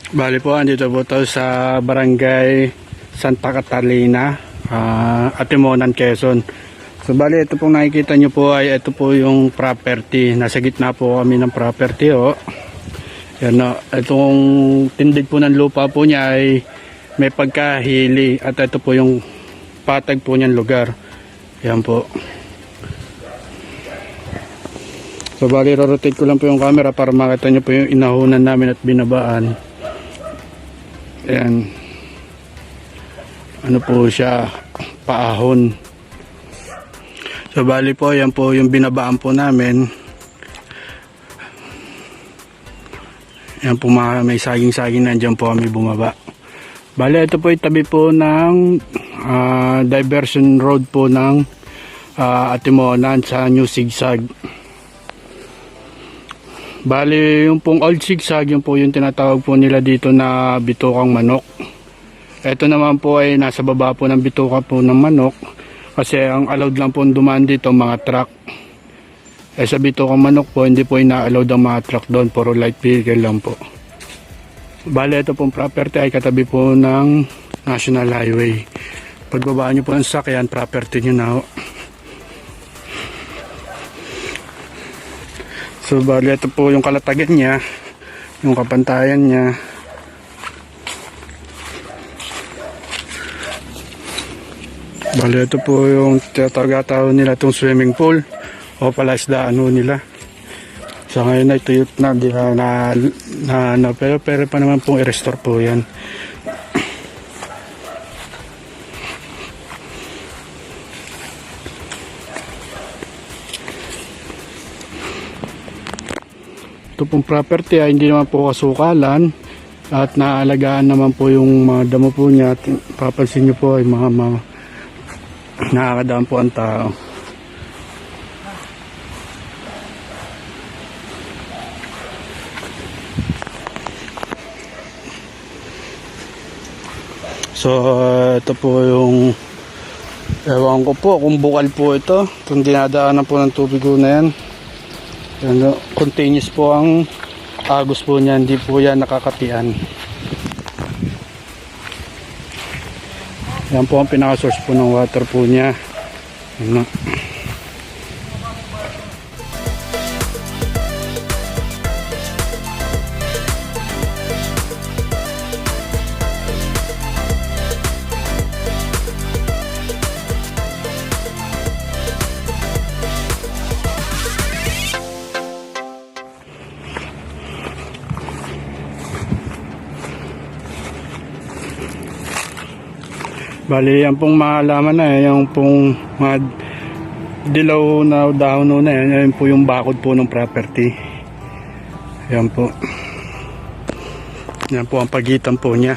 Bali po, andito po tayo sa Barangay Santa Catalina, Atimonan, Quezon. So bali, ito pong nakikita nyo po ay ito po yung property. Nasa gitna po kami ng property. Yan, itong tindig po ng lupa po niya ay may pagkahili. At ito po yung patag po niyang lugar. Yan po. So bali, rotate ko lang po yung camera para makita nyo po yung inahunan namin at binabaan. Ayan. Ano po siya, paahon. So bali po, yan po yung binabaan po namin. Yan po, may saging-saging nandiyan po kami bumaba. Bali, ito po yung tabi po ng diversion road po ng Atimonan sa New Sigsag. Bali, yung pong old Sigsag, yung po yung tinatawag po nila dito na bitukang manok. Ito naman po ay nasa baba po ng bituka po ng manok. Kasi ang allowed lang po dumaan dito mga truck. Sa bitukang manok po, hindi po ina-allowed ang mga truck doon. Puro light vehicle lang po. Bali, ito pong property ay katabi po ng National Highway. Pagbaba nyo po ng sakyan, property nyo na ho. So bali, ito po yung kalatagan niya, yung kapantayan niya. Bali, ito po yung tinatawag nila itong swimming pool o palasdaan nila. So ngayon ay tuyot na, di na pero pa naman pong i-restore po yan. Ito pong property ay hindi naman po kasukalan at naalagaan naman po yung mga damo po niya. At papansin nyo po ay mga nakakadaan po ang tao. So ito po yung ewan ko po kung bukal po ito. Itong dinadaanan po ng tubig na yan. Yan, continuous po ang agos po niya, hindi po yan nakakatian. Yan po ang pinaka-source po ng water po niya. Yan. Bali, yan pong mga laman na yan, yung pong mga dilaw na dahon na yan, yan po yung bakod po ng property. Yan po. Yan po ang pagitan po niya.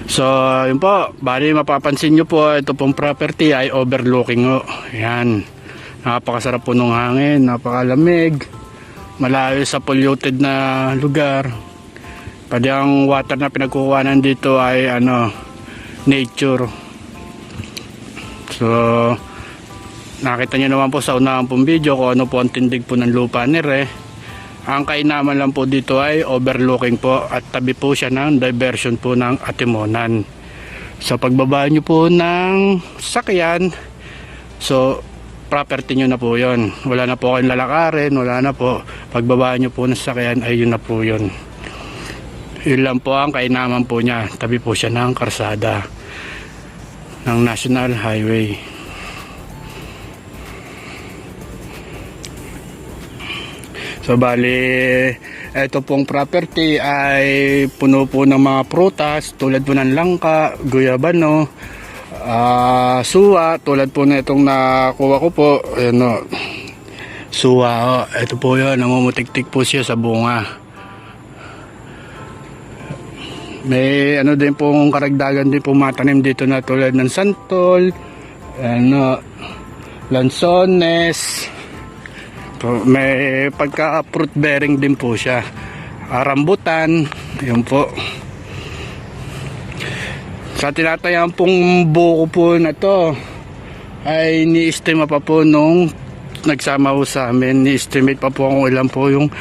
So, yun po. Bali, mapapansin nyo po, ito pong property ay overlooking o. Yan. Napakasarap po ng hangin, napakalamig. Malayo sa polluted na lugar. Pwede ang water na pinagkukuhanan dito ay nature. So nakita nyo naman po sa unang pong video kung ano po ang tindig po ng lupa ni Re. Ang kainaman lang po dito ay overlooking po at tabi po siya ng diversion po ng Atimonan. So pagbaba nyo po ng sakyan, so property nyo na po yon. Wala na po kayong lalakarin, wala na po. Pagbaba nyo po ng sakyan ay yun na po yun. Yun lang po ang kainaman po niya. Tabi po siya ng karsada ng National Highway. So bali, ito pong property ay puno po ng mga prutas tulad po ng langka, guyabano, suwa, tulad po na itong nakuha ko po. Suwa, ito po yun, namumutik-tik po siya sa bunga. May din pong karagdagan din pong matanim dito na tulad ng santol, lansones. May pagka fruit bearing din po siya. Rambutan, yun po. Sa tinatayang pong buko po na to ay ni-estimate pa po nung nagsama po sa amin. Ni-estimate pa po kung ilan po yung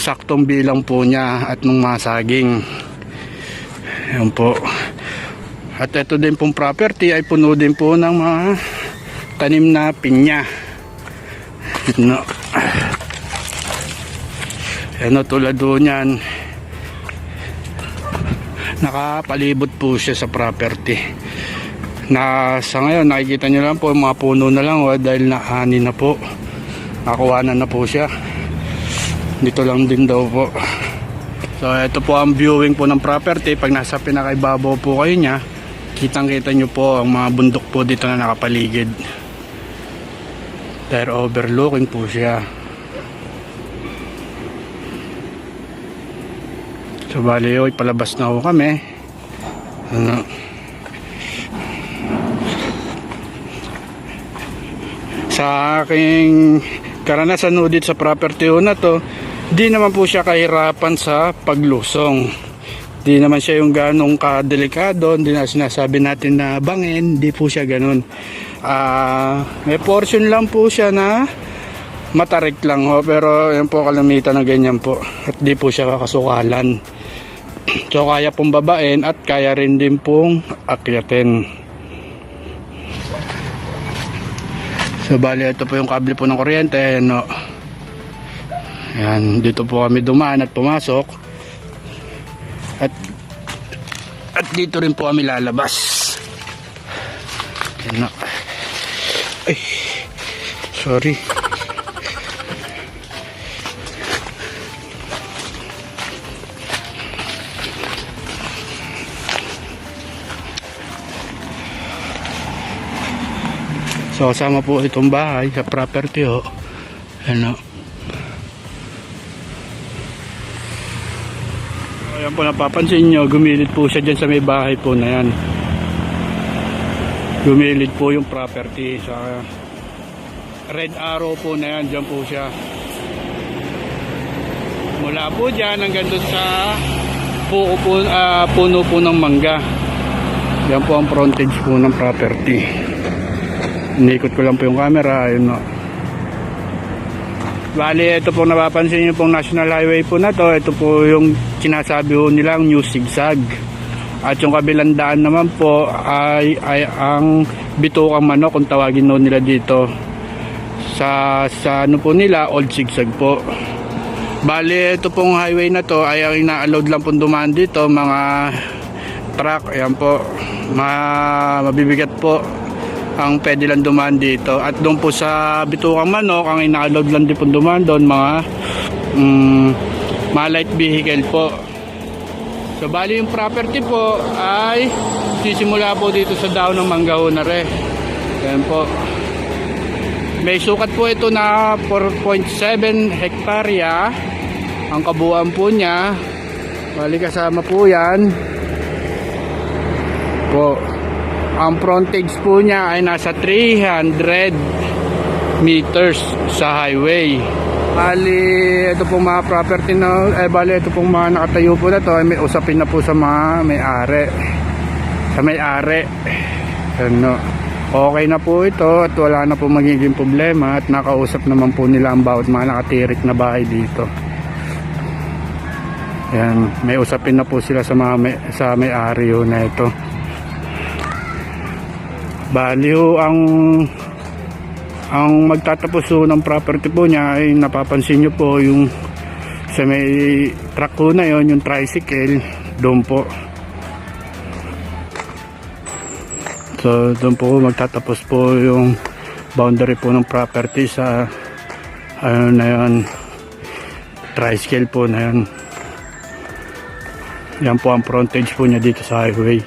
saktong bilang po niya at nung masaging. Yan po. At ito din pong property ay puno din po ng mga tanim na pinya. No. Ano, tulad doon yan, nakapalibot po siya sa property na sa ngayon nakikita nyo lang po mga puno na lang dahil naani na po, nakuhanan na po siya. Dito lang din daw po. So ito po ang viewing po ng property. Pag nasa pinakaibabaw po kayo nya, kitang kita nyo po ang mga bundok po dito na nakapaligid dahil overlooking po siya. So bali palabas na ho kami. Ano, sa aking karanasan ho dito sa property ho na to, di naman po siya kahirapan sa paglusong. Di naman siya yung ganong kadelikado, hindi na sinasabi natin na bangin, di po siya ganon. May portion lang po siya na matarik lang ho, pero yan po kalamitan na ganyan po. At di po siya kakasukalan. So kaya pong babain at kaya rin din pong akyatin. So bali ito po yung kable po ng kuryente, no. Yan, dito po kami dumaan at pumasok. At dito rin po kami lalabas. Yan, no. Ay, sorry. So kasama po itong bahay sa property ho. Ano? Ayan po, napapansin nyo, gumilid po siya dyan sa may bahay po na yan. Gumilid po yung property sa red arrow po na yan. Dyan po siya. Mula po dyan hanggang doon sa puno po ng mangga. Yan po ang frontage po ng property. Inikot ko lang po yung camera, ayun no. Bali, ito po napapansin nyo pong national highway po na to. Ito po yung sinasabi po nilang new zigzag. At yung kabilang daan naman po ay ang Bitukang Manok, kung tawagin no nila dito. Sa ano po nila, old zigzag po. Bali, ito pong highway na to ay ang ina-allowed lang pong dumaan dito, mga truck, ayan po. Mabibigat po ang pwede lang dumaan dito. At doon po sa Bitukang Manok, ang ina-allowed lang din po dumaan doon mga light vehicle po. So bali yung property po ay sisimula po dito sa daon ng Manggahonare. Ayan po. May sukat po ito na 4.7 hektarya ang kabuuan po niya. Bali kasama po yan po. Ang frontage po niya ay nasa 300 meters sa highway. Bali, ito pong mga property na, bali ito pong mga nakatayo po na to ay may usapin na po sa mga may-ari. Sa may-ari. Ano, okay na po ito at wala na po magiging problema at nakausap naman po nila ang bawat mga nakatirik na bahay dito. Yan, may usapin na po sila sa mga sa may-ari na ito. Baliw ang magtatapos ng property po niya ay napapansin nyo po yung sa may truck po na yon, yung tricycle doon po. So doon po magtatapos po yung boundary po ng property sa ano na yon, tricycle po na yon. Yan po ang frontage po niya dito sa highway.